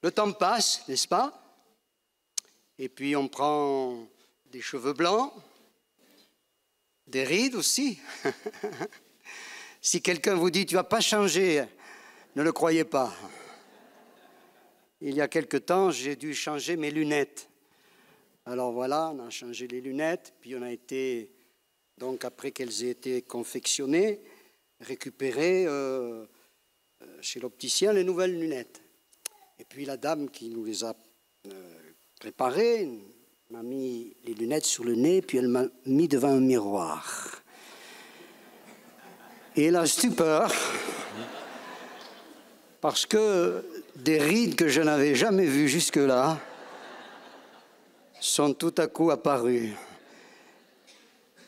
Le temps passe, n'est-ce pas? Et puis on prend des cheveux blancs, des rides aussi. Si quelqu'un vous dit « tu vas pas changer », ne le croyez pas. Il y a quelque temps, j'ai dû changer mes lunettes. Alors voilà, on a changé les lunettes, puis on a été, donc après qu'elles aient été confectionnées, récupérer chez l'opticien les nouvelles lunettes. Et puis la dame qui nous les a préparées m'a mis les lunettes sur le nez, puis elle m'a mis devant un miroir. Et la stupeur, parce que des rides que je n'avais jamais vues jusque-là sont tout à coup apparues.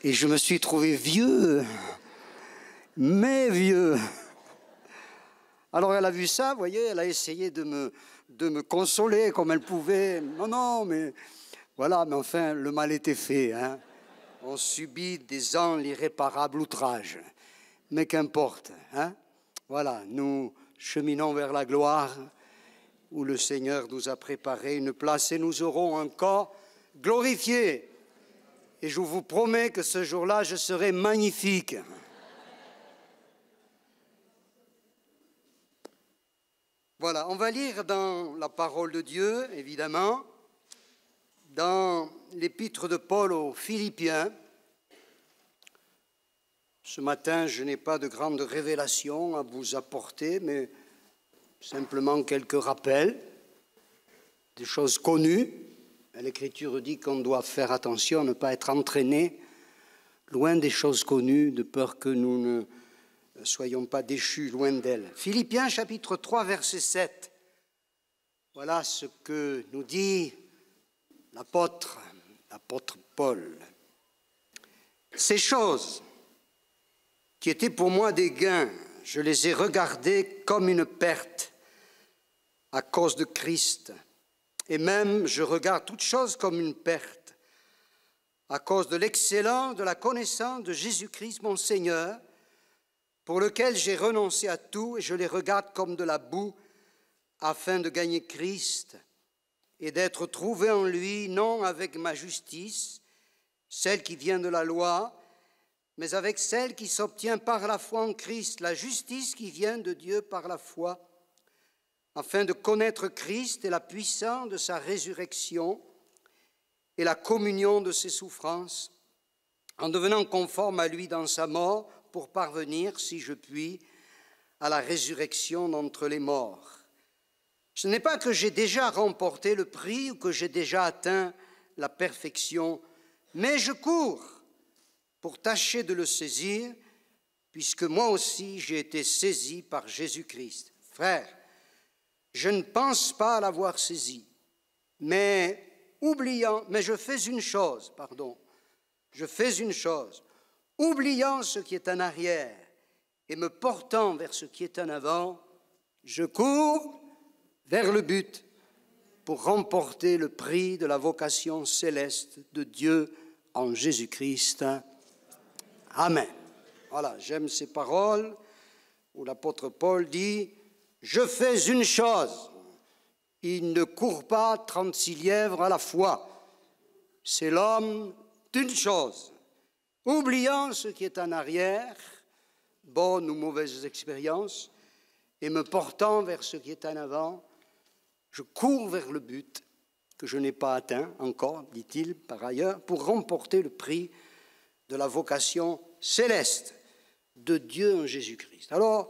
Et je me suis trouvé vieux, mais vieux. Alors elle a vu ça, vous voyez, elle a essayé de me consoler comme elle pouvait. Non, mais voilà, mais enfin, le mal était fait. Hein. On subit des ans l'irréparable outrage. Mais qu'importe, hein. Voilà, nous cheminons vers la gloire où le Seigneur nous a préparé une place et nous aurons un corps glorifié. Et je vous promets que ce jour-là, je serai magnifique. Voilà, on va lire dans la parole de Dieu, évidemment, dans l'épître de Paul aux Philippiens. Ce matin, je n'ai pas de grandes révélations à vous apporter, mais simplement quelques rappels, des choses connues. L'Écriture dit qu'on doit faire attention à ne pas être entraîné loin des choses connues, de peur que nous ne soyons pas déchus loin d'elles. Philippiens chapitre 3, verset 7. Voilà ce que nous dit l'apôtre Paul. Ces choses qui étaient pour moi des gains, je les ai regardées comme une perte à cause de Christ. Et même, je regarde toutes choses comme une perte à cause de l'excellence de la connaissance de Jésus-Christ, mon Seigneur, pour lequel j'ai renoncé à tout et je les regarde comme de la boue afin de gagner Christ et d'être trouvé en lui, non avec ma justice, celle qui vient de la loi, mais avec celle qui s'obtient par la foi en Christ, la justice qui vient de Dieu par la foi, afin de connaître Christ et la puissance de sa résurrection et la communion de ses souffrances, en devenant conforme à lui dans sa mort, pour parvenir, si je puis, à la résurrection d'entre les morts. Ce n'est pas que j'ai déjà remporté le prix ou que j'ai déjà atteint la perfection, mais je cours pour tâcher de le saisir, puisque moi aussi j'ai été saisi par Jésus-Christ. Frères, je ne pense pas l'avoir saisi, mais je fais une chose, oubliant ce qui est en arrière et me portant vers ce qui est en avant, je cours vers le but pour remporter le prix de la vocation céleste de Dieu en Jésus-Christ. Amen. Voilà, j'aime ces paroles où l'apôtre Paul dit « Je fais une chose ». Il ne court pas 36 lièvres à la fois. C'est l'homme d'une chose. Oubliant ce qui est en arrière, bonnes ou mauvaises expériences, et me portant vers ce qui est en avant, je cours vers le but que je n'ai pas atteint encore, dit-il par ailleurs, pour remporter le prix de la vocation céleste de Dieu en Jésus-Christ. Alors,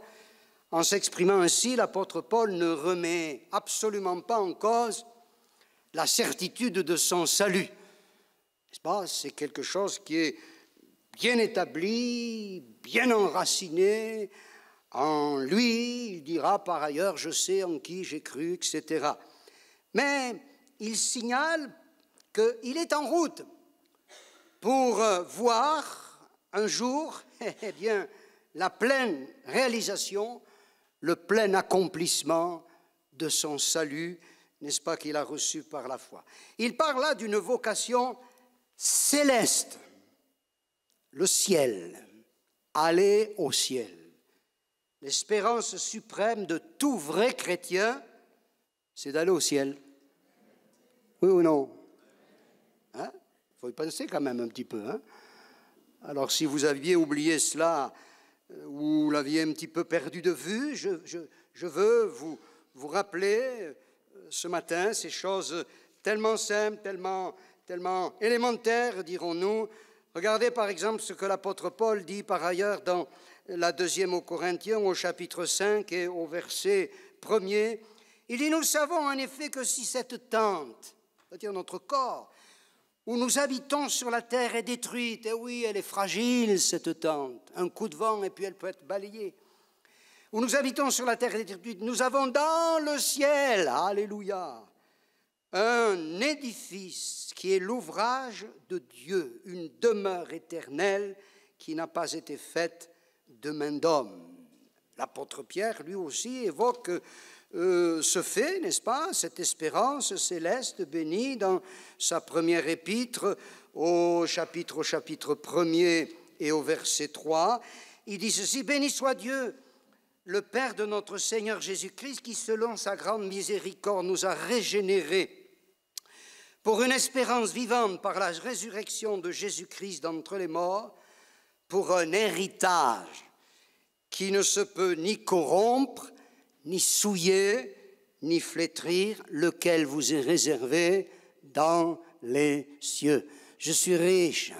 en s'exprimant ainsi, l'apôtre Paul ne remet absolument pas en cause la certitude de son salut. N'est-ce pas? C'est quelque chose qui est bien établi, bien enraciné en lui. Il dira par ailleurs, je sais en qui j'ai cru, etc. Mais il signale qu'il est en route pour voir un jour, eh bien, la pleine réalisation, le plein accomplissement de son salut, n'est-ce pas, qu'il a reçu par la foi. Il parle là d'une vocation céleste, le ciel, aller au ciel. L'espérance suprême de tout vrai chrétien, c'est d'aller au ciel. Oui ou non? Hein? Il faut y penser quand même un petit peu. Hein? Alors si vous aviez oublié cela, ou l'aviez un petit peu perdu de vue, je veux vous rappeler ce matin ces choses tellement simples, tellement élémentaires, dirons-nous. Regardez par exemple ce que l'apôtre Paul dit par ailleurs dans la deuxième aux Corinthiens, au chapitre 5 et au verset 1er. Il dit, nous savons en effet que si cette tente, c'est-à-dire notre corps, où nous habitons sur la terre est détruite, et oui, elle est fragile cette tente, un coup de vent et puis elle peut être balayée. Où nous habitons sur la terre est détruite, nous avons dans le ciel, alléluia, un édifice qui est l'ouvrage de Dieu, une demeure éternelle qui n'a pas été faite de main d'homme. L'apôtre Pierre, lui aussi, évoque ce fait, n'est-ce pas, cette espérance céleste bénie dans sa première épître au chapitre 1er et au verset 3. Il dit ceci, « Béni soit Dieu, le Père de notre Seigneur Jésus-Christ, qui selon sa grande miséricorde nous a régénérés pour une espérance vivante par la résurrection de Jésus-Christ d'entre les morts, pour un héritage qui ne se peut ni corrompre, ni souiller, ni flétrir, lequel vous est réservé dans les cieux. » Je suis riche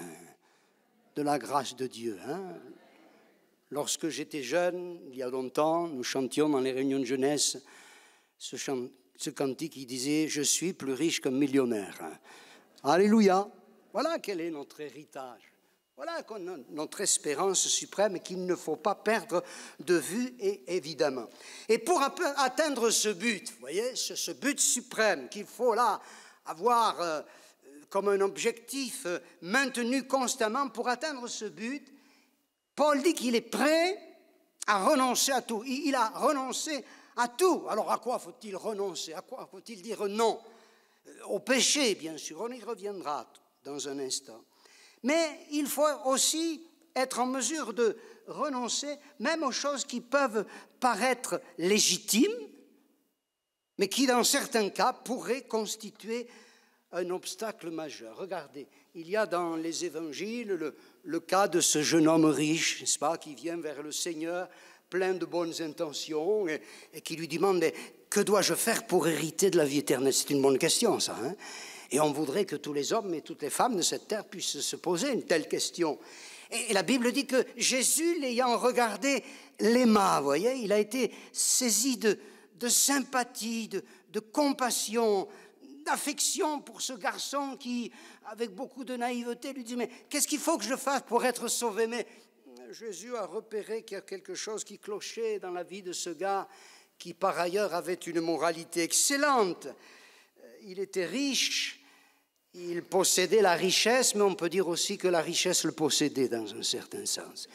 de la grâce de Dieu. Lorsque j'étais jeune, il y a longtemps, nous chantions dans les réunions de jeunesse ce cantique qui disait « Je suis plus riche qu'un millionnaire ». Alléluia. Voilà quel est notre héritage. Voilà notre espérance suprême qu'il ne faut pas perdre de vue, et évidemment. Et pour atteindre ce but, vous voyez, ce but suprême qu'il faut là avoir comme un objectif maintenu constamment, pour atteindre ce but, Paul dit qu'il est prêt à renoncer à tout. Il a renoncé à tout. Alors à quoi faut-il renoncer? À quoi faut-il dire non? Au péché, bien sûr, on y reviendra dans un instant. Mais il faut aussi être en mesure de renoncer même aux choses qui peuvent paraître légitimes, mais qui, dans certains cas, pourraient constituer un obstacle majeur. Regardez, il y a dans les évangiles le cas de ce jeune homme riche, n'est-ce pas, qui vient vers le Seigneur plein de bonnes intentions et qui lui demande « Que dois-je faire pour hériter de la vie éternelle ?» C'est une bonne question, ça, hein? Et on voudrait que tous les hommes et toutes les femmes de cette terre puissent se poser une telle question. Et la Bible dit que Jésus, l'ayant regardé, l'aima, vous voyez, il a été saisi de sympathie, de compassion, d'affection pour ce garçon qui, avec beaucoup de naïveté, lui dit « Mais qu'est-ce qu'il faut que je fasse pour être sauvé ?» Mais Jésus a repéré qu'il y a quelque chose qui clochait dans la vie de ce gars qui, par ailleurs, avait une moralité excellente. Il était riche, il possédait la richesse, mais on peut dire aussi que la richesse le possédait dans un certain sens.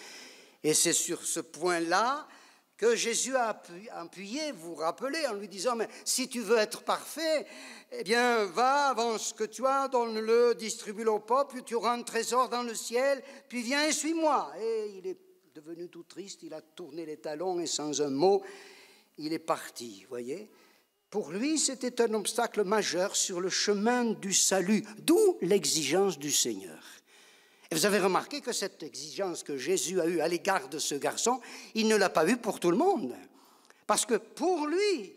Et c'est sur ce point-là que Jésus a appuyé, vous vous rappelez, en lui disant « Mais si tu veux être parfait, eh bien, va, vends ce que tu as, donne-le, distribue-le au peuple, puis tu auras un trésor dans le ciel, puis viens et suis-moi. » Et il est devenu tout triste, il a tourné les talons et sans un mot, il est parti, vous voyez. Pour lui, c'était un obstacle majeur sur le chemin du salut, d'où l'exigence du Seigneur. Et vous avez remarqué que cette exigence que Jésus a eue à l'égard de ce garçon, il ne l'a pas eue pour tout le monde. Parce que pour lui,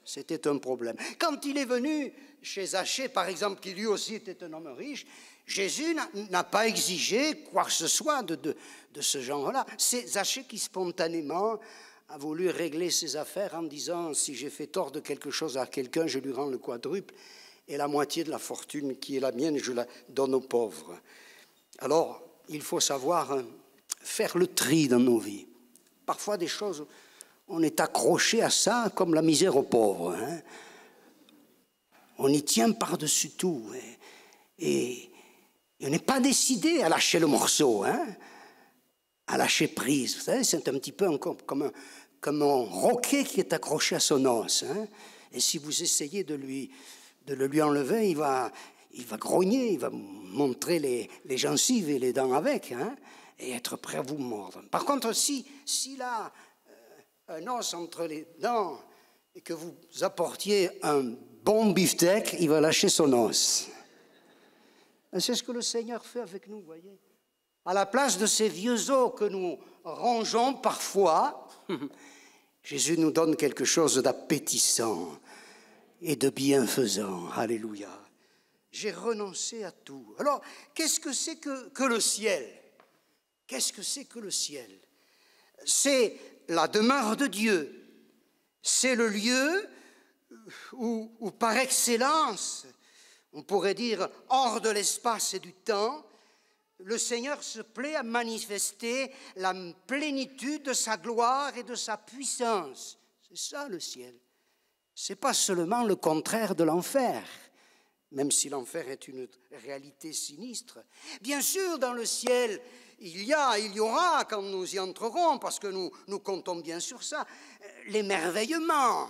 c'était un problème. Quand il est venu chez Zachée, par exemple, qui lui aussi était un homme riche, Jésus n'a pas exigé quoi que ce soit de ce genre-là. C'est Zachée qui spontanément a voulu régler ses affaires en disant « Si j'ai fait tort de quelque chose à quelqu'un, je lui rends le quadruple, et la moitié de la fortune qui est la mienne, je la donne aux pauvres. » Alors, il faut savoir faire le tri dans nos vies. Parfois, des choses, on est accroché à ça comme la misère aux pauvres. Hein. On y tient par-dessus tout. Et on n'est pas décidé à lâcher le morceau, hein, à lâcher prise. Vous savez, c'est un petit peu comme un roquet qui est accroché à son os. Hein. Et si vous essayez de le lui enlever, il va grogner, il va montrer les gencives et les dents avec, hein, et être prêt à vous mordre. Par contre, s'il a un os entre les dents et que vous apportiez un bon beefsteak, il va lâcher son os. C'est ce que le Seigneur fait avec nous, voyez. À la place de ces vieux os que nous rongeons parfois, Jésus nous donne quelque chose d'appétissant et de bienfaisant. Alléluia. J'ai renoncé à tout. Alors, qu'est-ce que c'est que le ciel? Qu'est-ce que c'est que le ciel? C'est la demeure de Dieu. C'est le lieu où par excellence, on pourrait dire hors de l'espace et du temps, le Seigneur se plaît à manifester la plénitude de sa gloire et de sa puissance. C'est ça le ciel. Ce n'est pas seulement le contraire de l'enfer, même si l'enfer est une réalité sinistre. Bien sûr, dans le ciel, il y aura, quand nous y entrerons, parce que nous comptons bien sur ça, l'émerveillement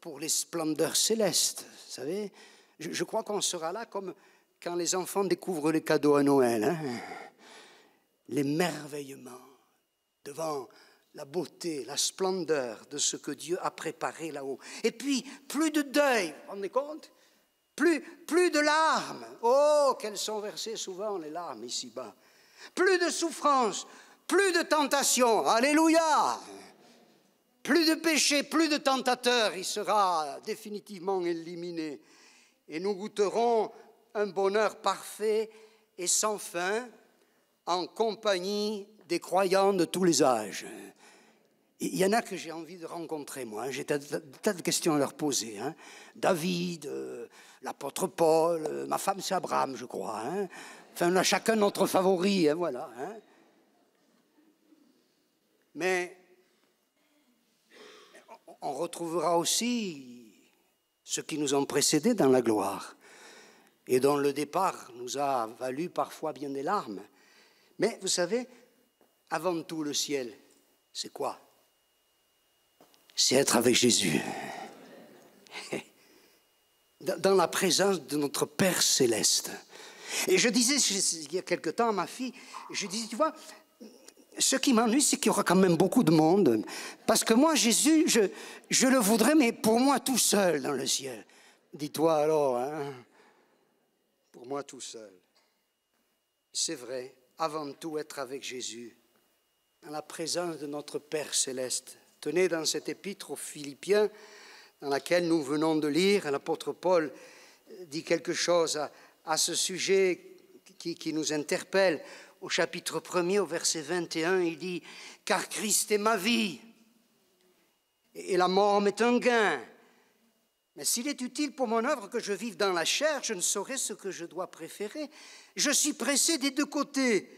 pour les splendeurs célestes. Vous savez, je crois qu'on sera là comme quand les enfants découvrent les cadeaux à Noël. Hein? L'émerveillement devant la beauté, la splendeur de ce que Dieu a préparé là-haut. Et puis, plus de deuil, vous vous rendez compte? Plus de larmes. Oh, qu'elles sont versées souvent, les larmes, ici-bas. Plus de souffrance, plus de tentation. Alléluia! Plus de péché, plus de tentateurs. Il sera définitivement éliminé. Et nous goûterons un bonheur parfait et sans fin en compagnie des croyants de tous les âges. Il y en a que j'ai envie de rencontrer, moi. J'ai tas de questions à leur poser. Hein. David, l'apôtre Paul, ma femme c'est Abraham, je crois. Hein. Enfin, on a chacun notre favori, hein, voilà. Hein. Mais on retrouvera aussi ceux qui nous ont précédés dans la gloire et dont le départ nous a valu parfois bien des larmes. Mais vous savez, avant tout, le ciel, c'est quoi? C'est être avec Jésus. Dans la présence de notre Père céleste. Et je disais, il y a quelque temps à ma fille, je disais, tu vois, ce qui m'ennuie, c'est qu'il y aura quand même beaucoup de monde. Parce que moi, Jésus, je le voudrais, mais pour moi tout seul dans le ciel. Dis-toi alors, hein, pour moi tout seul. C'est vrai, avant tout être avec Jésus, dans la présence de notre Père céleste. Tenez, dans cette épître aux Philippiens, dans laquelle nous venons de lire, l'apôtre Paul dit quelque chose à ce sujet qui nous interpelle. Au chapitre 1er, au verset 21, il dit « Car Christ est ma vie, et la mort m'est un gain. Mais s'il est utile pour mon œuvre que je vive dans la chair, je ne saurais ce que je dois préférer. Je suis pressé des deux côtés.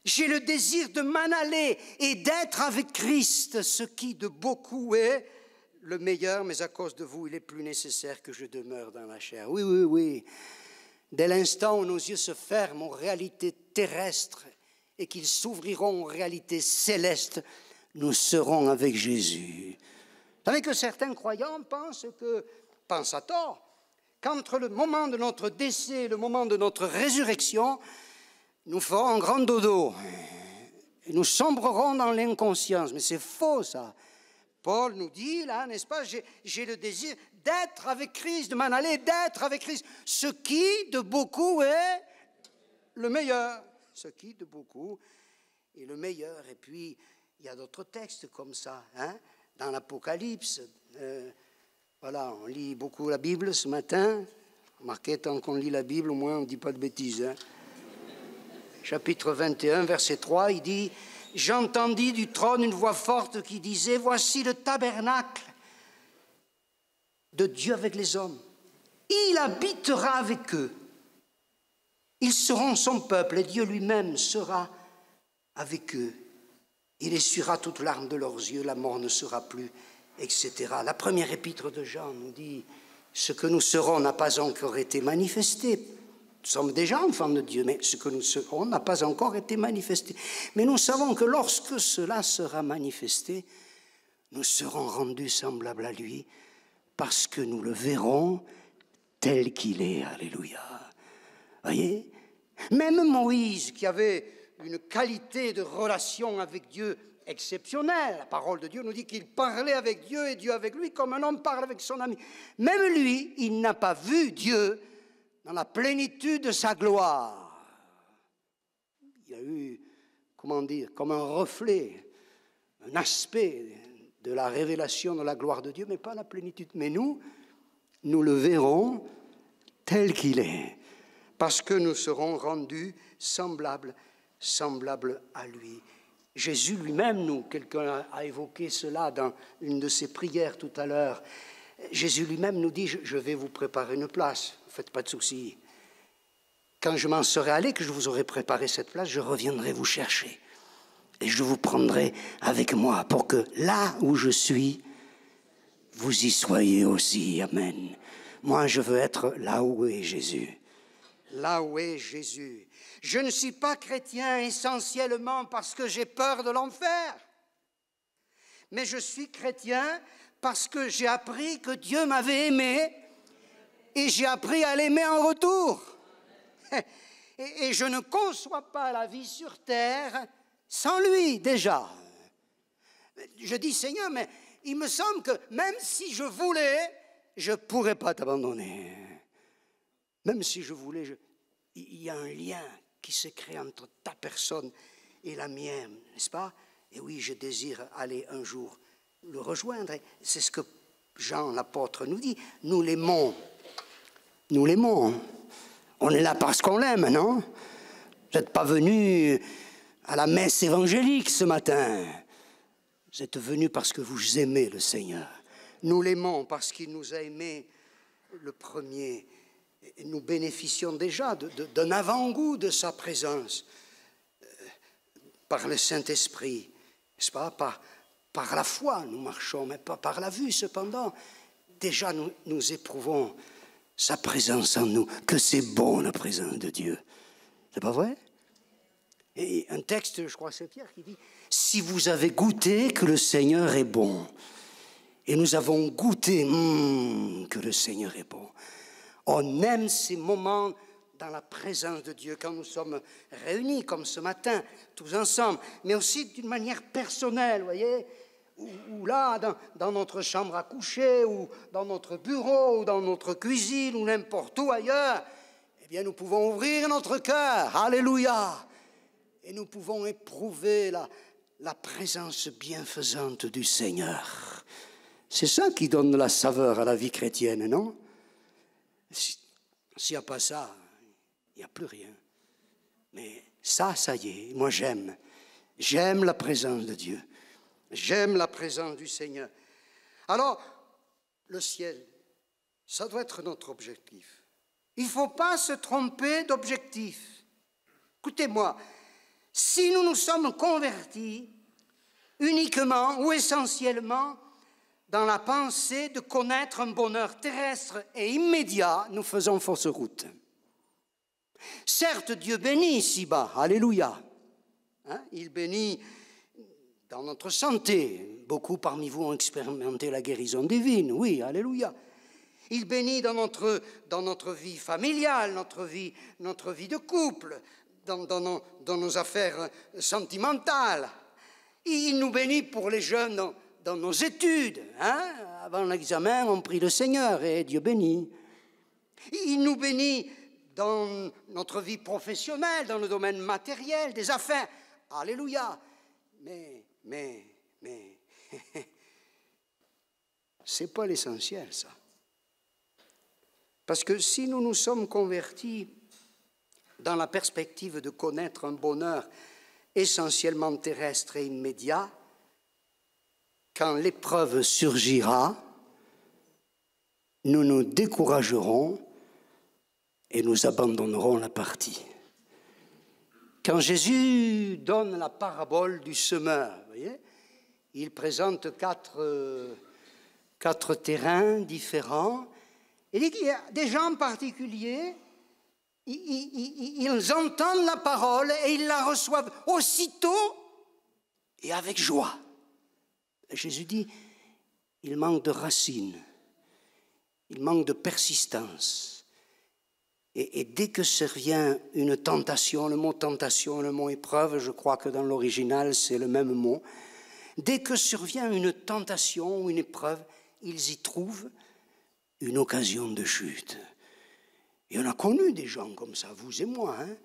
J'ai le désir de m'en aller et d'être avec Christ, ce qui de beaucoup est le meilleur, mais à cause de vous, il est plus nécessaire que je demeure dans la chair. » Oui, oui, oui. Dès l'instant où nos yeux se ferment aux réalités terrestres et qu'ils s'ouvriront aux réalités célestes, nous serons avec Jésus. Vous savez que certains croyants pensent à tort, qu'entre le moment de notre décès et le moment de notre résurrection, nous ferons un grand dodo. Et nous sombrerons dans l'inconscience. Mais c'est faux, ça. Paul nous dit, là, n'est-ce pas, j'ai le désir d'être avec Christ, de m'en aller, d'être avec Christ. Ce qui, de beaucoup, est le meilleur. Ce qui, de beaucoup, est le meilleur. Et puis, il y a d'autres textes comme ça, hein, dans l'Apocalypse. Voilà, on lit beaucoup la Bible ce matin. Remarquez, tant qu'on lit la Bible, au moins on ne dit pas de bêtises. Hein. Chapitre 21, verset 3, il dit « J'entendis du trône une voix forte qui disait « Voici le tabernacle de Dieu avec les hommes. Il habitera avec eux. Ils seront son peuple et Dieu lui-même sera avec eux. Il essuiera toute larme de leurs yeux, la mort ne sera plus, etc. » La première épître de Jean nous dit « Ce que nous serons n'a pas encore été manifesté. » Nous sommes déjà enfants de Dieu, mais ce que nous serons n'a pas encore été manifesté. Mais nous savons que lorsque cela sera manifesté, nous serons rendus semblables à lui, parce que nous le verrons tel qu'il est. Alléluia. Voyez ? Même Moïse, qui avait une qualité de relation avec Dieu exceptionnel. La parole de Dieu nous dit qu'il parlait avec Dieu et Dieu avec lui comme un homme parle avec son ami. Même lui, il n'a pas vu Dieu dans la plénitude de sa gloire. Il y a eu, comment dire, comme un reflet, un aspect de la révélation de la gloire de Dieu, mais pas la plénitude. Mais nous le verrons tel qu'il est, parce que nous serons rendus semblables à lui. Jésus lui-même, quelqu'un a évoqué cela dans une de ses prières tout à l'heure, Jésus lui-même nous dit, je vais vous préparer une place, ne faites pas de soucis. Quand je m'en serai allé, que je vous aurai préparé cette place, je reviendrai vous chercher. Et je vous prendrai avec moi pour que là où je suis, vous y soyez aussi. Amen. Moi, je veux être là où est Jésus. Là où est Jésus. Je ne suis pas chrétien essentiellement parce que j'ai peur de l'enfer. Mais je suis chrétien parce que j'ai appris que Dieu m'avait aimé et j'ai appris à l'aimer en retour. Et je ne conçois pas la vie sur terre sans lui, déjà. Je dis, Seigneur, mais il me semble que même si je voulais, je ne pourrais pas t'abandonner. Même si je voulais, il y a un lien qui se crée entre ta personne et la mienne, n'est-ce pas? Et oui, je désire aller un jour le rejoindre. C'est ce que Jean l'apôtre nous dit. Nous l'aimons. Nous l'aimons. On est là parce qu'on l'aime, non? Vous n'êtes pas venu à la messe évangélique ce matin. Vous êtes venu parce que vous aimez le Seigneur. Nous l'aimons parce qu'il nous a aimés le premier. Et nous bénéficions déjà d'un avant-goût de sa présence par le Saint-Esprit, n'est-ce pas? Par la foi, nous marchons, mais pas par la vue cependant. Déjà, nous éprouvons sa présence en nous, que c'est bon la présence de Dieu. C'est pas vrai? Et un texte, je crois que c'est Pierre qui dit « Si vous avez goûté que le Seigneur est bon », et nous avons goûté que le Seigneur est bon. On aime ces moments dans la présence de Dieu, quand nous sommes réunis, comme ce matin, tous ensemble, mais aussi d'une manière personnelle, vous voyez, ou là, dans notre chambre à coucher, ou dans notre bureau, ou dans notre cuisine, ou n'importe où ailleurs, eh bien, nous pouvons ouvrir notre cœur, alléluia, et nous pouvons éprouver la présence bienfaisante du Seigneur. C'est ça qui donne la saveur à la vie chrétienne, non? S'il n'y a pas ça, il n'y a plus rien. Mais ça y est, moi j'aime. J'aime la présence de Dieu. J'aime la présence du Seigneur. Alors, le ciel, ça doit être notre objectif. Il ne faut pas se tromper d'objectif. Écoutez-moi, si nous nous sommes convertis uniquement ou essentiellement dans la pensée de connaître un bonheur terrestre et immédiat, nous faisons fausse route. Certes, Dieu bénit ici-bas, alléluia. Il bénit dans notre santé. Beaucoup parmi vous ont expérimenté la guérison divine, oui, alléluia. Il bénit dans notre vie familiale, notre vie de couple, dans nos affaires sentimentales. Il nous bénit pour les jeunes dans nos études. Avant l'examen, on prie le Seigneur et Dieu bénit. Il nous bénit dans notre vie professionnelle, dans le domaine matériel, des affaires. Alléluia. Mais, c'est pas l'essentiel, ça. Parce que si nous nous sommes convertis dans la perspective de connaître un bonheur essentiellement terrestre et immédiat, quand l'épreuve surgira, nous nous découragerons et nous abandonnerons la partie. Quand Jésus donne la parabole du semeur, vous voyez, il présente quatre terrains différents. Il dit qu'il y a des gens particuliers, ils entendent la parole et ils la reçoivent aussitôt et avec joie. Et Jésus dit, il manque de racines, il manque de persistance. Et dès que survient une tentation, le mot tentation, le mot épreuve, je crois que dans l'original c'est le même mot, Dès que survient une tentation ou une épreuve, ils y trouvent une occasion de chute. Et on a connu des gens comme ça, vous et moi, hein,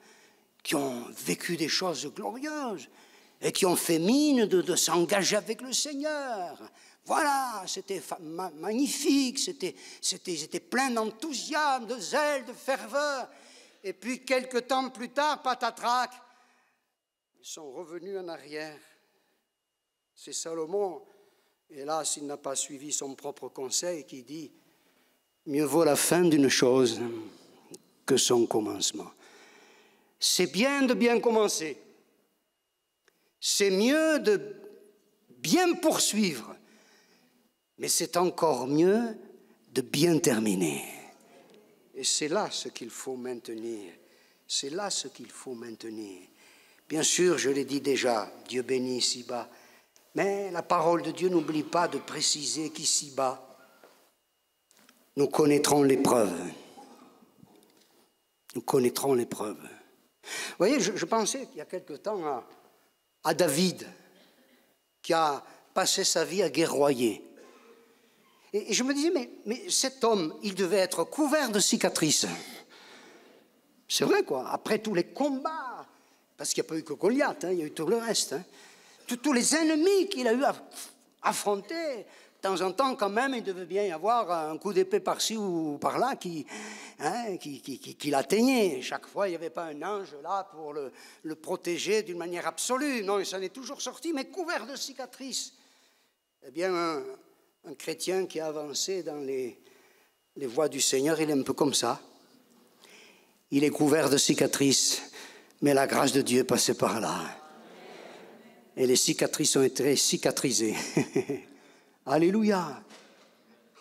qui ont vécu des choses glorieuses et qui ont fait mine de s'engager avec le Seigneur. Voilà, c'était magnifique, ils étaient pleins d'enthousiasme, de zèle, de ferveur. Et puis, quelque temps plus tard, patatrac, ils sont revenus en arrière. C'est Salomon, hélas, il n'a pas suivi son propre conseil, qui dit « Mieux vaut la fin d'une chose que son commencement ». C'est bien de bien commencer. C'est mieux de bien poursuivre. Mais c'est encore mieux de bien terminer. Et c'est là ce qu'il faut maintenir. C'est là ce qu'il faut maintenir. Bien sûr, je l'ai dit déjà, Dieu bénit ici-bas. Mais la parole de Dieu n'oublie pas de préciser qu'ici-bas, nous connaîtrons l'épreuve. Nous connaîtrons l'épreuve. Vous voyez, je pensais qu'il y a quelque temps à David, qui a passé sa vie à guerroyer. Et je me disais, mais cet homme, il devait être couvert de cicatrices. C'est vrai, quoi. Après tous les combats, parce qu'il n'y a pas eu que Goliath, hein, il y a eu tout le reste. Hein. Tous les ennemis qu'il a eu à affronter, de temps en temps, quand même, il devait bien y avoir un coup d'épée par-ci ou par-là qui l'atteignait. Chaque fois, il n'y avait pas un ange là pour le protéger d'une manière absolue. Non, il s'en est toujours sorti, mais couvert de cicatrices. Eh bien, un chrétien qui a avancé dans les voies du Seigneur, il est un peu comme ça. Il est couvert de cicatrices, mais la grâce de Dieu est passée par là. Et les cicatrices ont été cicatrisées. Alléluia.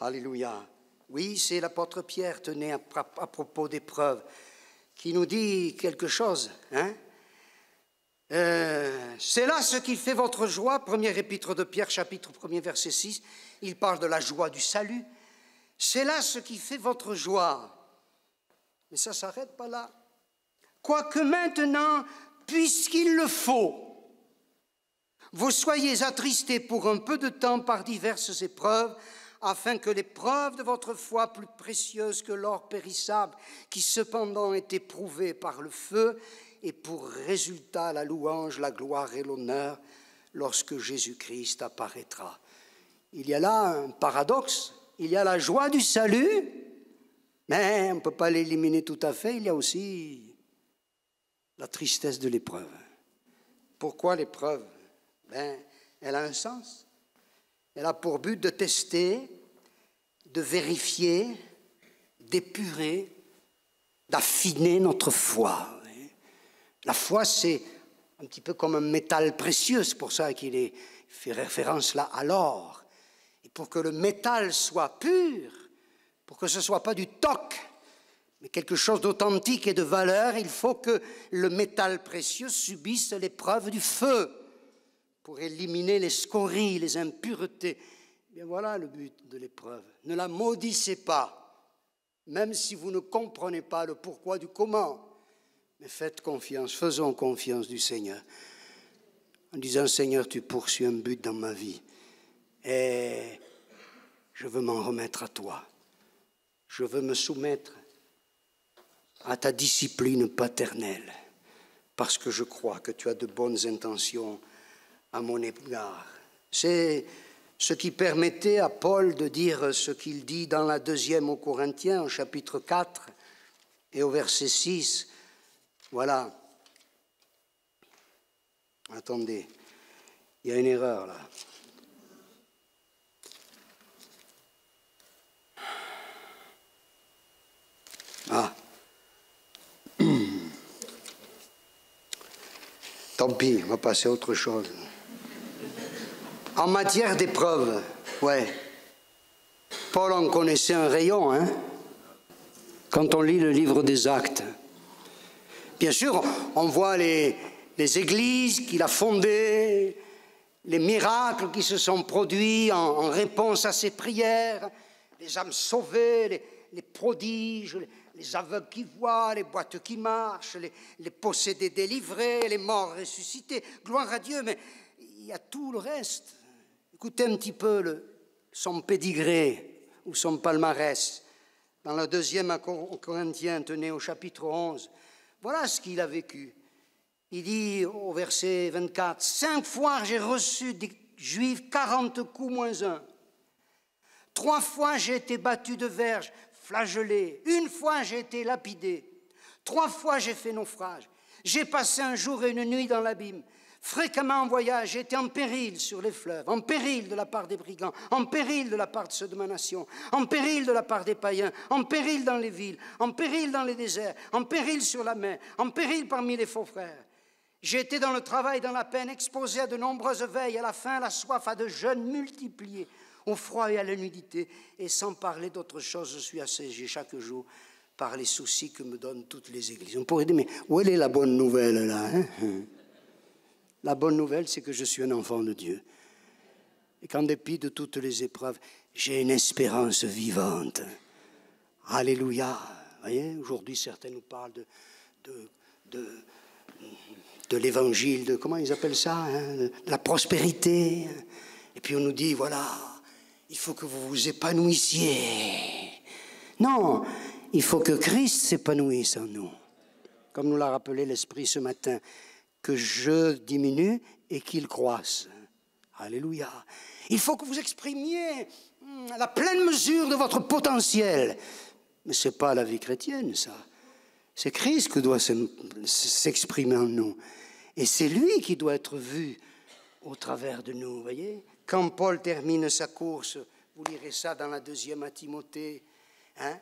Alléluia. Oui, c'est l'apôtre Pierre, tenez, à propos d'épreuves, qui nous dit quelque chose. Hein? C'est là ce qui fait votre joie. Première épître de Pierre, chapitre 1er, verset 6. Il parle de la joie du salut. C'est là ce qui fait votre joie. Mais ça ne s'arrête pas là. Quoique maintenant, puisqu'il le faut, vous soyez attristés pour un peu de temps par diverses épreuves, afin que l'épreuve de votre foi, plus précieuse que l'or périssable, qui cependant est éprouvée par le feu, ait pour résultat la louange, la gloire et l'honneur lorsque Jésus-Christ apparaîtra. Il y a là un paradoxe, il y a la joie du salut, mais on ne peut pas l'éliminer tout à fait, il y a aussi la tristesse de l'épreuve. Pourquoi l'épreuve? Elle a un sens. Elle a pour but de tester, de vérifier, d'épurer, d'affiner notre foi. La foi, c'est un petit peu comme un métal précieux, c'est pour ça qu'il fait référence là à l'or. Et pour que le métal soit pur, pour que ce ne soit pas du toc, mais quelque chose d'authentique et de valeur, il faut que le métal précieux subisse l'épreuve du feu pour éliminer les scories, les impuretés. Eh bien voilà le but de l'épreuve. Ne la maudissez pas, même si vous ne comprenez pas le pourquoi du comment. Mais faites confiance, faisons confiance du Seigneur. En disant, Seigneur, tu poursuis un but dans ma vie. Et je veux m'en remettre à toi. Je veux me soumettre à ta discipline paternelle. Parce que je crois que tu as de bonnes intentions à mon égard. C'est ce qui permettait à Paul de dire ce qu'il dit dans la 2e aux Corinthiens, au chapitre 4 et au verset 6. Voilà. Attendez, il y a une erreur là. Ah. Tant pis, on va passer à autre chose. En matière d'épreuve, ouais. Paul en connaissait un rayon, hein, quand on lit le livre des Actes. Bien sûr, on voit les églises qu'il a fondées, les miracles qui se sont produits en réponse à ses prières, les âmes sauvées, les prodiges, les aveugles qui voient, les boîtes qui marchent, les possédés délivrés, les morts ressuscités. Gloire à Dieu, mais il y a tout le reste. Écoutez un petit peu son pédigré ou son palmarès. Dans le 2e Corinthiens, tenez au chapitre 11, voilà ce qu'il a vécu. Il dit au verset 24, « 5 fois j'ai reçu des Juifs 40 coups moins 1. 3 fois j'ai été battu de verge, flagellé. 1 fois j'ai été lapidé. 3 fois j'ai fait naufrage. J'ai passé un jour et une nuit dans l'abîme. Fréquemment en voyage, j'ai été en péril sur les fleuves, en péril de la part des brigands, en péril de la part de ceux de ma nation, en péril de la part des païens, en péril dans les villes, en péril dans les déserts, en péril sur la mer, en péril parmi les faux frères. J'ai été dans le travail, dans la peine, exposé à de nombreuses veilles, à la faim, à la soif, à de jeûnes multipliés, au froid et à la nudité. Et sans parler d'autre chose, je suis assiégé chaque jour par les soucis que me donnent toutes les églises. On pourrait dire, mais où est la bonne nouvelle là, hein? La bonne nouvelle, c'est que je suis un enfant de Dieu. Et qu'en dépit de toutes les épreuves, j'ai une espérance vivante. Alléluia. Vous voyez, aujourd'hui, certains nous parlent de l'évangile, de comment ils appellent ça, hein, de la prospérité. Et puis on nous dit, voilà, il faut que vous vous épanouissiez. Non, il faut que Christ s'épanouisse en nous. Comme nous l'a rappelé l'Esprit ce matin, que je diminue et qu'il croisse. Alléluia. Il faut que vous exprimiez la pleine mesure de votre potentiel. Mais ce n'est pas la vie chrétienne, ça. C'est Christ qui doit s'exprimer en nous. Et c'est lui qui doit être vu au travers de nous, voyez. Quand Paul termine sa course, vous lirez ça dans la 2e à Timothée, hein,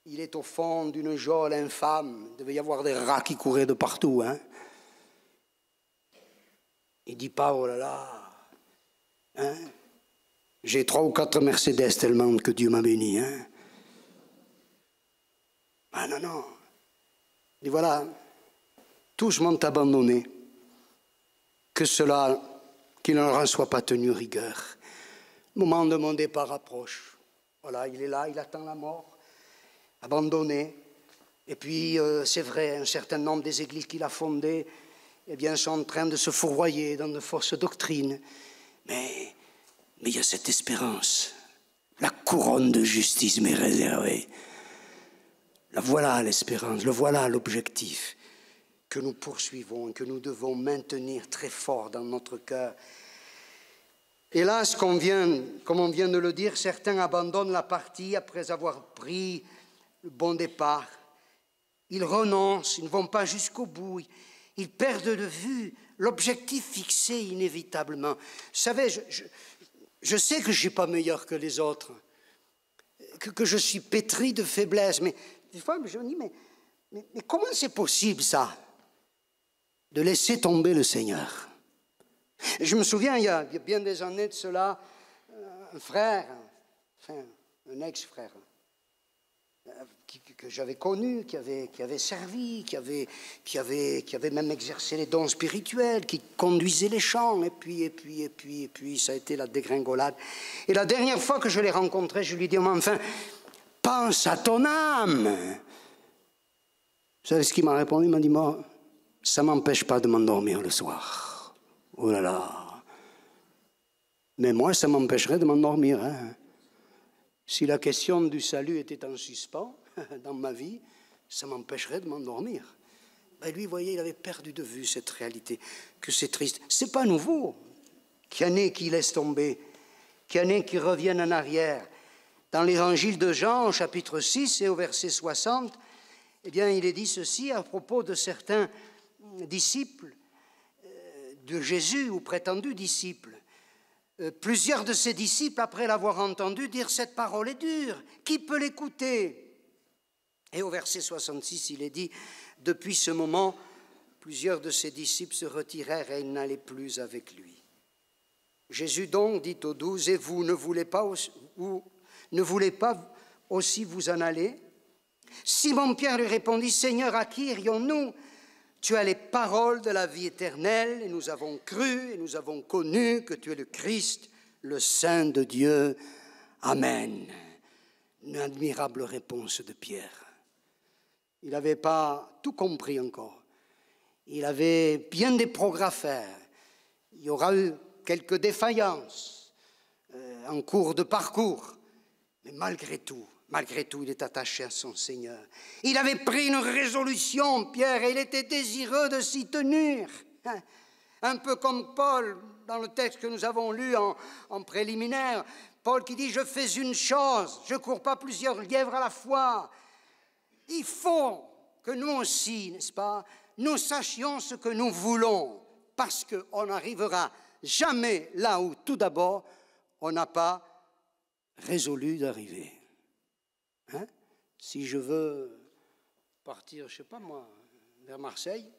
il est au fond d'une geôle infâme. Il devait y avoir des rats qui couraient de partout, hein. Il ne dit pas, oh là là, hein, j'ai 3 ou 4 Mercedes tellement que Dieu m'a béni. Hein. Ah non, non. Il dit, voilà, tous m'ont abandonné, que cela, qu'il ne leur en soit pas tenu rigueur. Le moment de mon départ approche. Voilà, il est là, il attend la mort, abandonné. Et puis, c'est vrai, un certain nombre des églises qu'il a fondées, eh bien, sont en train de se fourvoyer dans de fausses doctrines. Mais il y a cette espérance. La couronne de justice m'est réservée. La voilà l'espérance, le voilà l'objectif que nous poursuivons, que nous devons maintenir très fort dans notre cœur. Hélas, comme on vient de le dire, certains abandonnent la partie après avoir pris le bon départ. Ils renoncent, ils ne vont pas jusqu'au bout. Ils perdent de vue l'objectif fixé inévitablement. Vous savez, je sais que je ne suis pas meilleur que les autres, que je suis pétri de faiblesse, mais des fois je me dis, mais comment c'est possible ça, de laisser tomber le Seigneur? Je me souviens, il y a bien des années de cela, un frère, enfin un ex-frère, que j'avais connu, qui avait servi, qui avait même exercé les dons spirituels, qui conduisait les chants, et puis, ça a été la dégringolade. Et la dernière fois que je l'ai rencontré, je lui ai dit, enfin, pense à ton âme. Vous savez ce qu'il m'a répondu? Il m'a dit, moi, ça ne m'empêche pas de m'endormir le soir. Oh là là. Mais moi, ça m'empêcherait de m'endormir, hein. Si la question du salut était en suspens dans ma vie, ça m'empêcherait de m'endormir. Ben lui, vous voyez, il avait perdu de vue cette réalité, que c'est triste. C'est pas nouveau qu'il y en ait qui laissent tomber, qu'il y en ait qui reviennent en arrière. Dans l'évangile de Jean, au chapitre 6 et au verset 60, eh bien, il est dit ceci à propos de certains disciples de Jésus, ou prétendus disciples. Plusieurs de ses disciples, après l'avoir entendu, dirent « Cette parole est dure, qui peut l'écouter ?» Et au verset 66, il est dit « Depuis ce moment, plusieurs de ses disciples se retirèrent et ils n'allaient plus avec lui. » Jésus donc dit aux 12 « Et vous ne voulez pas aussi vous en aller ?» Simon-Pierre lui répondit « Seigneur, à qui irions-nous ? Tu as les paroles de la vie éternelle, et nous avons cru, et nous avons connu que tu es le Christ, le Saint de Dieu. Amen. » Une admirable réponse de Pierre. Il n'avait pas tout compris encore. Il avait bien des progrès à faire. Il y aura eu quelques défaillances. en cours de parcours. Mais malgré tout, il est attaché à son Seigneur. Il avait pris une résolution, Pierre, et il était désireux de s'y tenir. Un peu comme Paul, dans le texte que nous avons lu en préliminaire. Paul qui dit, je fais une chose, je ne cours pas plusieurs lièvres à la fois. Il faut que nous aussi, n'est-ce pas, nous sachions ce que nous voulons, parce qu'on n'arrivera jamais là où, tout d'abord, on n'a pas résolu d'arriver. Hein? Si je veux partir, je ne sais pas moi, vers Marseille,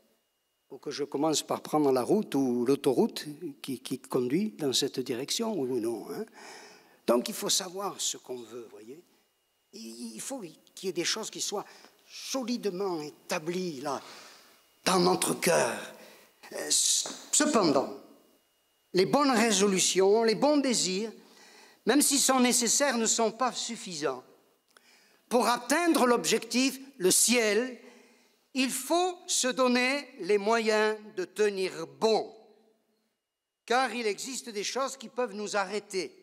faut que je commence par prendre la route ou l'autoroute qui conduit dans cette direction ou non. Hein? Donc il faut savoir ce qu'on veut, voyez. Il faut qu'il y ait des choses qui soient solidement établies là, dans notre cœur. Cependant, les bonnes résolutions, les bons désirs, même s'ils sont nécessaires, ne sont pas suffisants. Pour atteindre l'objectif, le ciel, il faut se donner les moyens de tenir bon, car il existe des choses qui peuvent nous arrêter.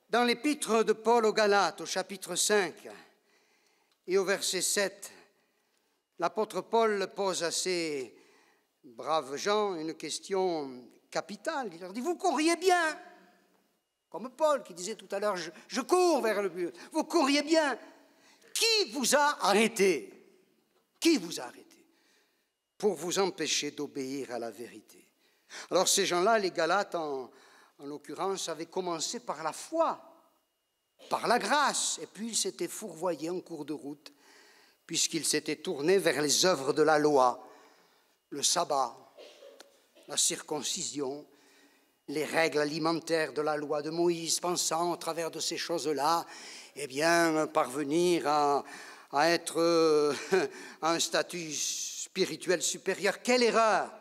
Dans l'épître de Paul aux Galates, au chapitre 5 et au verset 7, l'apôtre Paul pose à ces braves gens une question capitale. Il leur dit, vous courriez bien, comme Paul qui disait tout à l'heure, je cours vers le but. Vous courriez bien. Qui vous a arrêté? Qui vous a arrêté pour vous empêcher d'obéir à la vérité? Alors ces gens-là, les Galates en l'occurrence, avaient commencé par la foi, par la grâce, et puis ils s'étaient fourvoyés en cours de route, puisqu'ils s'étaient tournés vers les œuvres de la loi, le sabbat, la circoncision, les règles alimentaires de la loi de Moïse, pensant au travers de ces choses-là, eh bien, parvenir à être à un statut spirituel supérieur. Quelle erreur!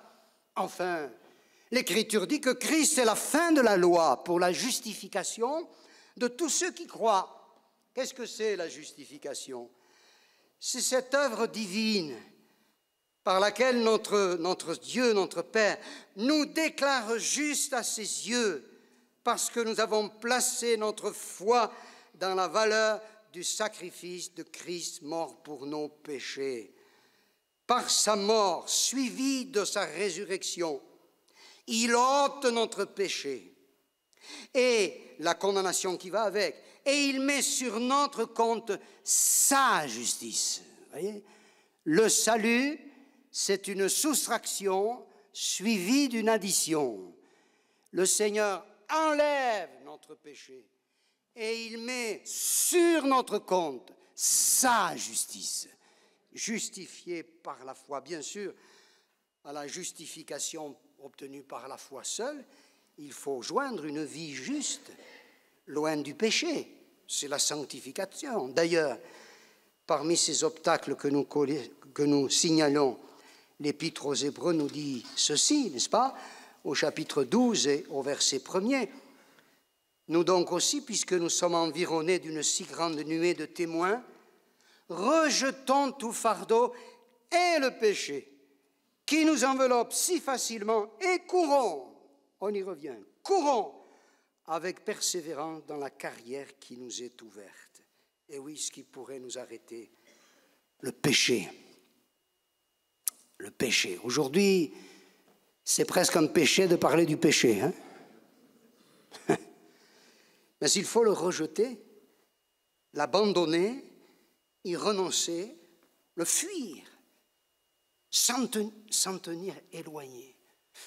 Enfin, l'Écriture dit que Christ est la fin de la loi pour la justification de tous ceux qui croient. Qu'est-ce que c'est la justification? C'est cette œuvre divine par laquelle notre Dieu, notre Père, nous déclare juste à ses yeux parce que nous avons placé notre foi dans la valeur du sacrifice de Christ mort pour nos péchés. Par sa mort, suivie de sa résurrection, il ôte notre péché et la condamnation qui va avec, et il met sur notre compte sa justice. Voyez? Le salut, c'est une soustraction suivie d'une addition. Le Seigneur enlève notre péché et il met sur notre compte sa justice, justifiée par la foi. Bien sûr, à la justification obtenue par la foi seule, il faut joindre une vie juste, loin du péché. C'est la sanctification. D'ailleurs, parmi ces obstacles que nous signalons, l'Épître aux Hébreux nous dit ceci, n'est-ce pas? Au chapitre 12 et au verset 1er. Nous donc aussi, puisque nous sommes environnés d'une si grande nuée de témoins, rejetons tout fardeau et le péché qui nous enveloppe si facilement et courons, on y revient, courons avec persévérance dans la carrière qui nous est ouverte. Et oui, ce qui pourrait nous arrêter, le péché. Le péché. Aujourd'hui, c'est presque un péché de parler du péché. Hein? Mais il faut le rejeter, l'abandonner, y renoncer, le fuir, s'en tenir éloigné.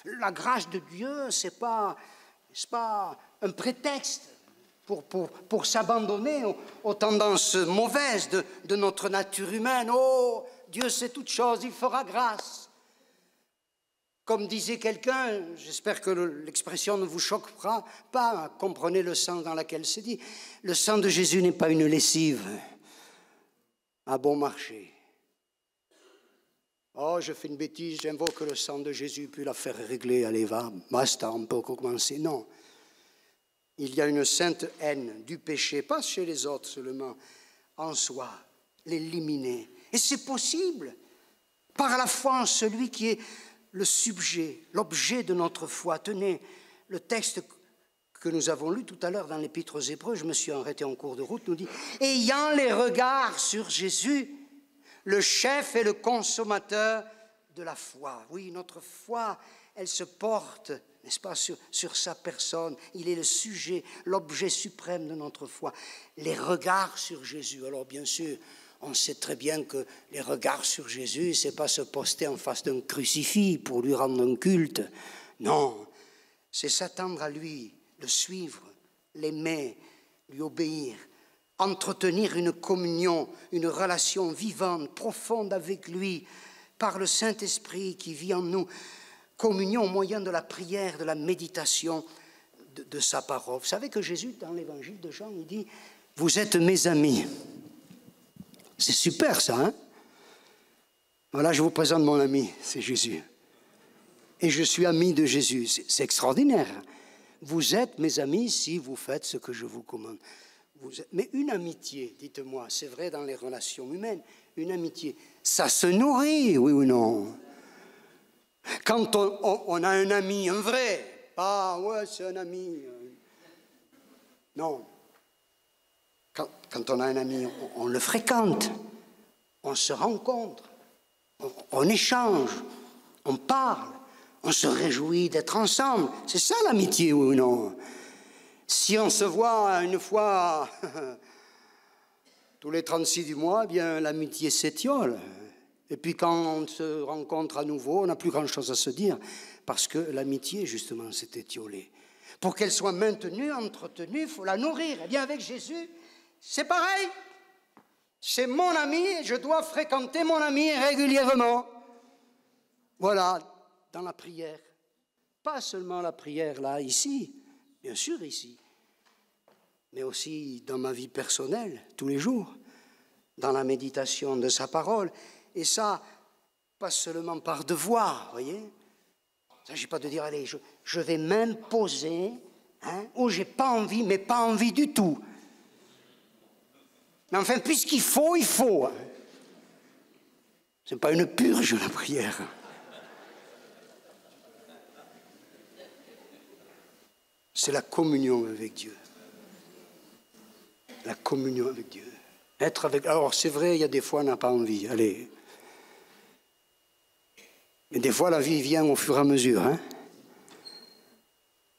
La grâce de Dieu, ce n'est pas un prétexte pour s'abandonner aux tendances mauvaises de notre nature humaine. Oh, Dieu sait toutes choses, il fera grâce. Comme disait quelqu'un, j'espère que l'expression ne vous choquera pas, comprenez le sens dans lequel c'est dit. Le sang de Jésus n'est pas une lessive à bon marché. Oh, je fais une bêtise, j'invoque le sang de Jésus, puis la faire régler, allez, va, basta, on peut commencer. Non. Il y a une sainte haine du péché, pas chez les autres seulement, en soi, l'éliminer. Et c'est possible, par la foi en celui qui est le sujet, l'objet de notre foi. Tenez, le texte que nous avons lu tout à l'heure dans l'Épître aux Hébreux, je me suis arrêté en cours de route, nous dit « Ayant les regards sur Jésus, le chef et le consommateur de la foi. » Oui, notre foi, elle se porte, n'est-ce pas, sur sa personne. Il est le sujet, l'objet suprême de notre foi. Les regards sur Jésus. Alors bien sûr, on sait très bien que les regards sur Jésus, ce n'est pas se poster en face d'un crucifix pour lui rendre un culte. Non, c'est s'attendre à lui, le suivre, l'aimer, lui obéir, entretenir une communion, une relation vivante, profonde avec lui, par le Saint-Esprit qui vit en nous, communion au moyen de la prière, de la méditation de sa parole. Vous savez que Jésus, dans l'évangile de Jean, il dit « Vous êtes mes amis ». C'est super ça, hein? Voilà, je vous présente mon ami, c'est Jésus. Et je suis ami de Jésus, c'est extraordinaire. Vous êtes mes amis si vous faites ce que je vous commande. Mais une amitié, dites-moi, c'est vrai dans les relations humaines, une amitié, ça se nourrit, oui ou non? Quand on a un ami, un vrai, pas, ouais, c'est un ami. Non. Quand on a un ami, on le fréquente, on se rencontre, on échange, on parle, on se réjouit d'être ensemble. C'est ça l'amitié, oui ou non? Si on se voit une fois tous les 36 du mois, eh bien l'amitié s'étiole. Et puis quand on se rencontre à nouveau, on n'a plus grand-chose à se dire, parce que l'amitié, justement, s'est étiolée. Pour qu'elle soit maintenue, entretenue, il faut la nourrir. Eh bien avec Jésus, c'est pareil. C'est mon ami, je dois fréquenter mon ami régulièrement. Voilà, dans la prière. Pas seulement la prière là, ici, bien sûr ici, mais aussi dans ma vie personnelle, tous les jours, dans la méditation de sa parole. Et ça, pas seulement par devoir, vous voyez. Il ne s'agit pas de dire, allez, je vais m'imposer, hein, ou j'ai pas envie, mais pas envie du tout. Mais enfin, puisqu'il faut, il faut. Ce n'est pas une purge, la prière. C'est la communion avec Dieu. La communion avec Dieu. Être avec... Alors, c'est vrai, il y a des fois, on n'a pas envie. Allez. Et des fois, la vie vient au fur et à mesure. Hein.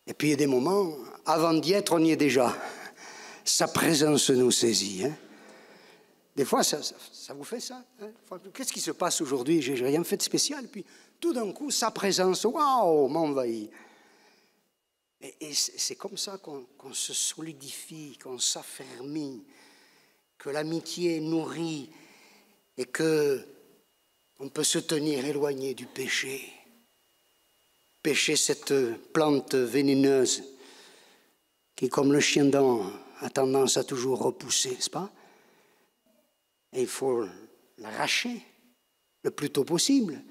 Et puis, il y a des moments, avant d'y être, on y est déjà. Sa présence nous saisit. Hein. Des fois, ça vous fait ça hein. Qu'est-ce qui se passe aujourd'hui? Je n'ai rien fait de spécial. Puis, tout d'un coup, sa présence, waouh, m'envahit. Et c'est comme ça qu'on se solidifie, qu'on s'affermit, que l'amitié nourrit et qu'on peut se tenir éloigné du péché. Péché, cette plante vénéneuse qui, comme le chien-dent, a tendance à toujours repousser, n'est-ce pas? Et il faut l'arracher le plus tôt possible.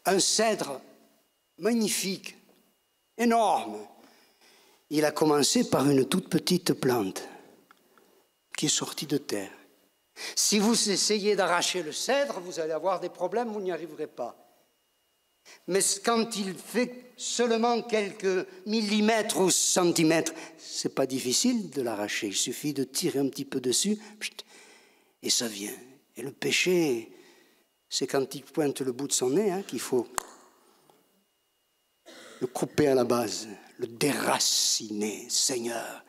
Un cèdre magnifique, énorme. Il a commencé par une toute petite plante qui est sortie de terre. Si vous essayez d'arracher le cèdre, vous allez avoir des problèmes, vous n'y arriverez pas. Mais quand il fait seulement quelques millimètres ou centimètres, ce n'est pas difficile de l'arracher. Il suffit de tirer un petit peu dessus, et ça vient. Et le péché, c'est quand il pointe le bout de son nez qu'il faut le couper à la base, le déraciner. Seigneur,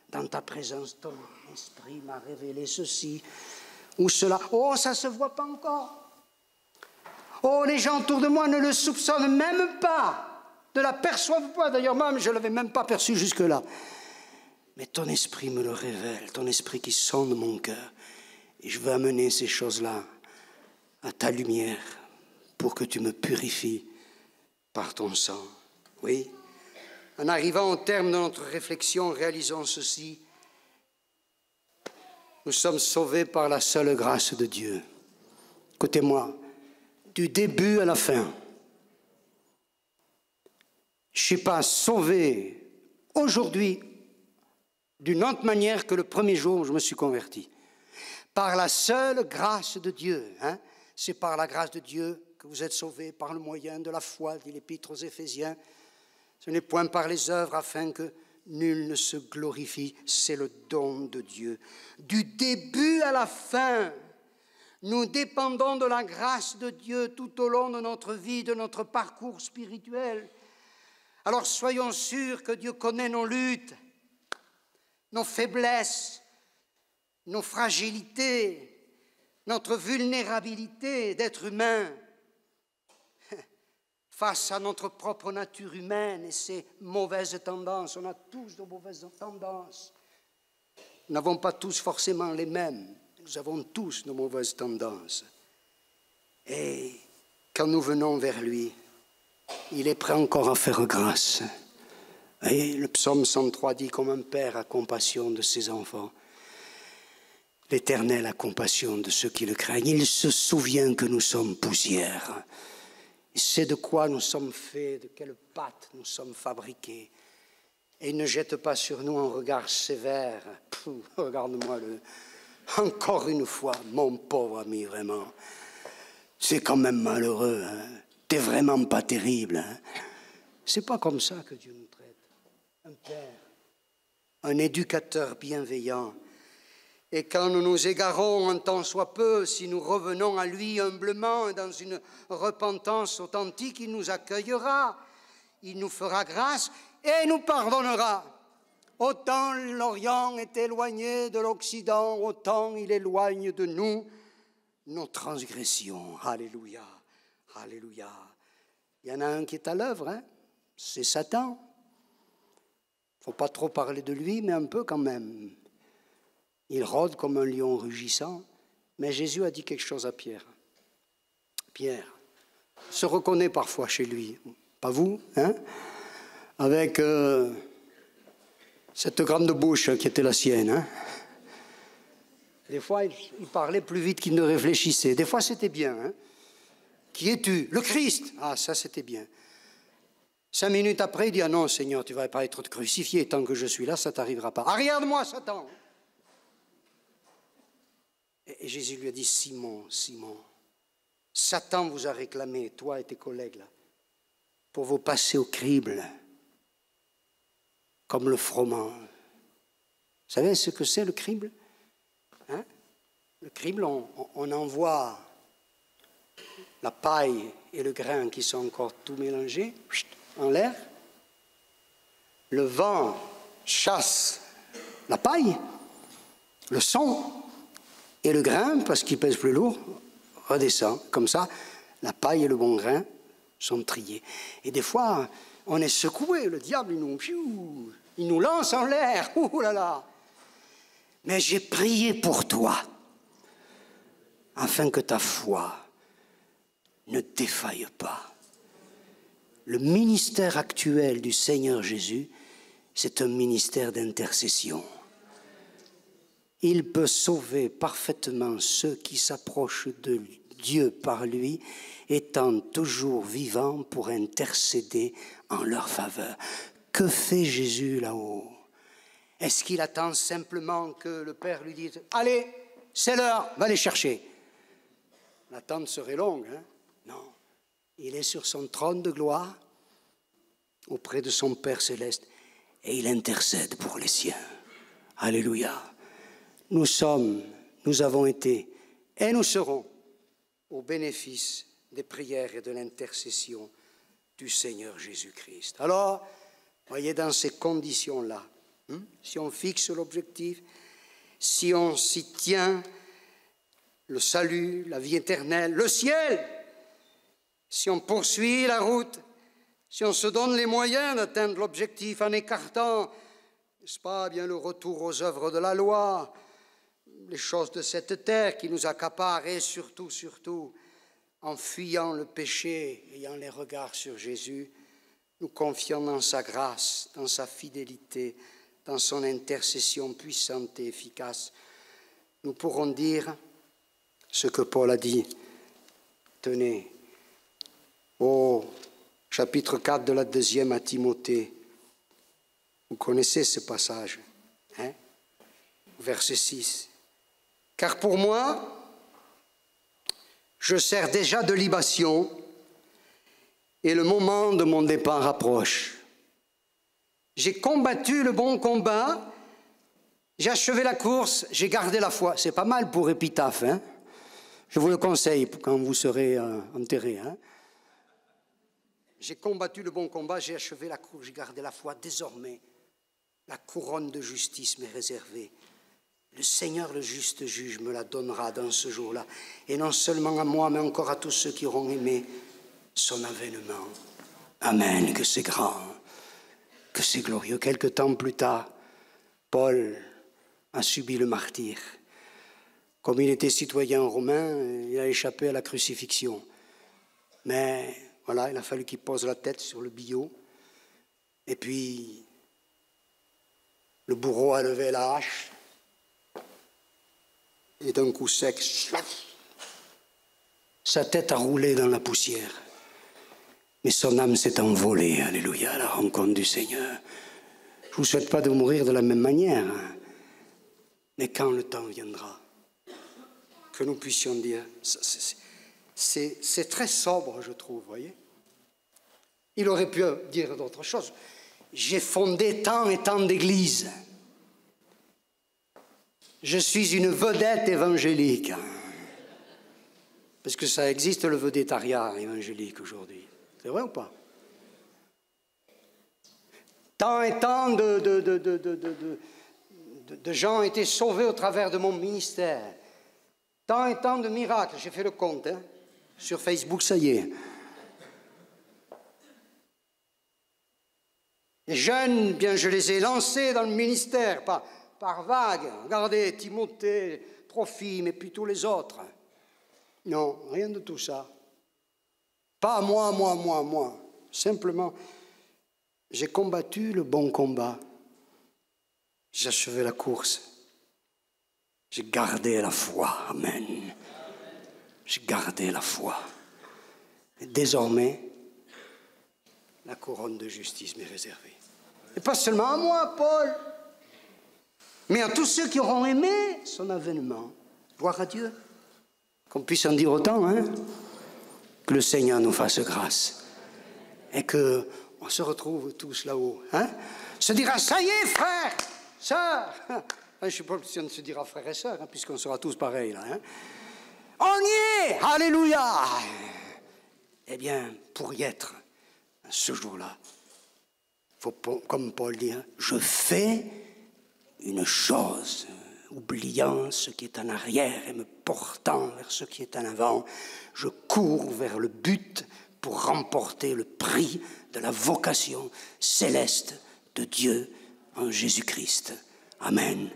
dans ta présence, ton esprit m'a révélé ceci ou cela. Oh, ça ne se voit pas encore. Oh, les gens autour de moi ne le soupçonnent même pas, ne l'aperçoivent pas. D'ailleurs, même, je ne l'avais même pas perçu jusque-là. Mais ton esprit me le révèle, ton esprit qui sonde mon cœur. Et je veux amener ces choses-là à ta lumière pour que tu me purifies par ton sang. Oui. En arrivant au terme de notre réflexion, réalisons ceci. Nous sommes sauvés par la seule grâce de Dieu. Écoutez-moi, du début à la fin. Je ne suis pas sauvé aujourd'hui d'une autre manière que le premier jour où je me suis converti. Par la seule grâce de Dieu. Hein? C'est par la grâce de Dieu que vous êtes sauvés par le moyen de la foi, dit l'Épître aux Éphésiens. Ce n'est point par les œuvres afin que nul ne se glorifie, c'est le don de Dieu. Du début à la fin, nous dépendons de la grâce de Dieu tout au long de notre vie, de notre parcours spirituel. Alors soyons sûrs que Dieu connaît nos luttes, nos faiblesses, nos fragilités, notre vulnérabilité d'être humain face à notre propre nature humaine et ses mauvaises tendances. On a tous de mauvaises tendances. Nous n'avons pas tous forcément les mêmes. Nous avons tous nos mauvaises tendances. Et quand nous venons vers lui, il est prêt encore à faire grâce. Et le psaume 103 dit, comme un père a compassion de ses enfants, l'Éternel a compassion de ceux qui le craignent. Il se souvient que nous sommes poussière. Il sait de quoi nous sommes faits, de quelle pâte nous sommes fabriqués. Et il ne jette pas sur nous un regard sévère. Regarde-moi encore une fois, mon pauvre ami, vraiment. C'est quand même malheureux, hein. T'es vraiment pas terrible, hein. C'est pas comme ça que Dieu nous traite. Un père, un éducateur bienveillant. Et quand nous nous égarons un tant soit peu, si nous revenons à lui humblement et dans une repentance authentique, il nous accueillera, il nous fera grâce et nous pardonnera. Autant l'Orient est éloigné de l'Occident, autant il éloigne de nous nos transgressions. Alléluia, alléluia. Il y en a un qui est à l'œuvre, hein? C'est Satan. Il ne faut pas trop parler de lui, mais un peu quand même. Il rôde comme un lion rugissant, mais Jésus a dit quelque chose à Pierre. Pierre se reconnaît parfois chez lui, pas vous, hein? Avec cette grande bouche qui était la sienne, hein? Des fois, il parlait plus vite qu'il ne réfléchissait. Des fois, c'était bien, hein? Qui es-tu? Le Christ. Ah, ça, c'était bien. 5 minutes après, il dit, ah non, Seigneur, tu ne vas pas être crucifié. Tant que je suis là, ça ne t'arrivera pas. Ah, regarde-moi, Satan. Et Jésus lui a dit, Simon, Simon, Satan vous a réclamé, toi et tes collègues, là, pour vous passer au crible, comme le froment. Vous savez ce que c'est, le crible? Hein? Le crible, on envoie la paille et le grain qui sont encore tout mélangés en l'air. Le vent chasse la paille, le son et le grain, parce qu'il pèse plus lourd, redescend. Comme ça, la paille et le bon grain sont triés. Et des fois, on est secoué, le diable, il nous lance en l'air. Ouh là là! Mais j'ai prié pour toi, afin que ta foi ne défaille pas. Le ministère actuel du Seigneur Jésus, c'est un ministère d'intercession. Il peut sauver parfaitement ceux qui s'approchent de Dieu par lui, étant toujours vivant pour intercéder en leur faveur. Que fait Jésus là-haut? Est-ce qu'il attend simplement que le Père lui dise « Allez, c'est l'heure, va les chercher ». L'attente serait longue, hein? Non. Il est sur son trône de gloire, auprès de son Père céleste, et il intercède pour les siens. Alléluia. Nous avons été, et nous serons au bénéfice des prières et de l'intercession du Seigneur Jésus-Christ. Alors, voyez, dans ces conditions-là, si on fixe l'objectif, si on s'y tient, le salut, la vie éternelle, le ciel, si on poursuit la route, si on se donne les moyens d'atteindre l'objectif en écartant, n'est-ce pas, bien le retour aux œuvres de la loi, les choses de cette terre qui nous accaparent et surtout, en fuyant le péché, ayant les regards sur Jésus, nous confiant dans sa grâce, dans sa fidélité, dans son intercession puissante et efficace, nous pourrons dire ce que Paul a dit. Tenez, au chapitre 4 de la 2e à Timothée, vous connaissez ce passage, hein? Verset 6. « Car pour moi, je sers déjà de libation et le moment de mon départ approche. J'ai combattu le bon combat, j'ai achevé la course, j'ai gardé la foi. C'est pas mal pour épitaphe, hein? Je vous le conseille quand vous serez enterré. Hein? J'ai combattu le bon combat, j'ai achevé la course, j'ai gardé la foi. Désormais, la couronne de justice m'est réservée. Le Seigneur, le juste juge, me la donnera dans ce jour-là. Et non seulement à moi, mais encore à tous ceux qui auront aimé son avènement. Amen, que c'est grand, que c'est glorieux. Quelque temps plus tard, Paul a subi le martyre. Comme il était citoyen romain, il a échappé à la crucifixion. Mais voilà, il a fallu qu'il pose la tête sur le billot. Et puis, le bourreau a levé la hache. Et d'un coup sec, sa tête a roulé dans la poussière. Mais son âme s'est envolée, alléluia, à la rencontre du Seigneur. Je ne vous souhaite pas de mourir de la même manière. Hein. Mais quand le temps viendra, que nous puissions dire, c'est très sobre, je trouve, vous voyez. Il aurait pu dire d'autres choses. J'ai fondé tant et tant d'églises. Je suis une vedette évangélique. Parce que ça existe, le vedettariat évangélique aujourd'hui. C'est vrai ou pas? Tant et tant de gens ont été sauvés au travers de mon ministère. Tant et tant de miracles. J'ai fait le compte. Hein. Sur Facebook, ça y est. Les jeunes, bien, je les ai lancés dans le ministère par vague. Regardez, Timothée, Trophime et puis tous les autres. Non, rien de tout ça. Pas moi. Simplement, j'ai combattu le bon combat. J'ai achevé la course. J'ai gardé la foi. Amen. J'ai gardé la foi. Et désormais, la couronne de justice m'est réservée. Et pas seulement à moi, Paul, mais à tous ceux qui auront aimé son avènement. Gloire à Dieu. Qu'on puisse en dire autant, hein? Que le Seigneur nous fasse grâce. Et qu'on se retrouve tous là-haut. Hein? Se dira, ça y est, frère, sœur. Je ne sais pas si on se dira frère et sœur, hein, puisqu'on sera tous pareils là. Hein? On y est, alléluia. Eh bien, pour y être, ce jour-là, il faut, comme Paul dit, hein, je fais une chose, oubliant ce qui est en arrière et me portant vers ce qui est en avant, je cours vers le but pour remporter le prix de la vocation céleste de Dieu en Jésus-Christ. Amen.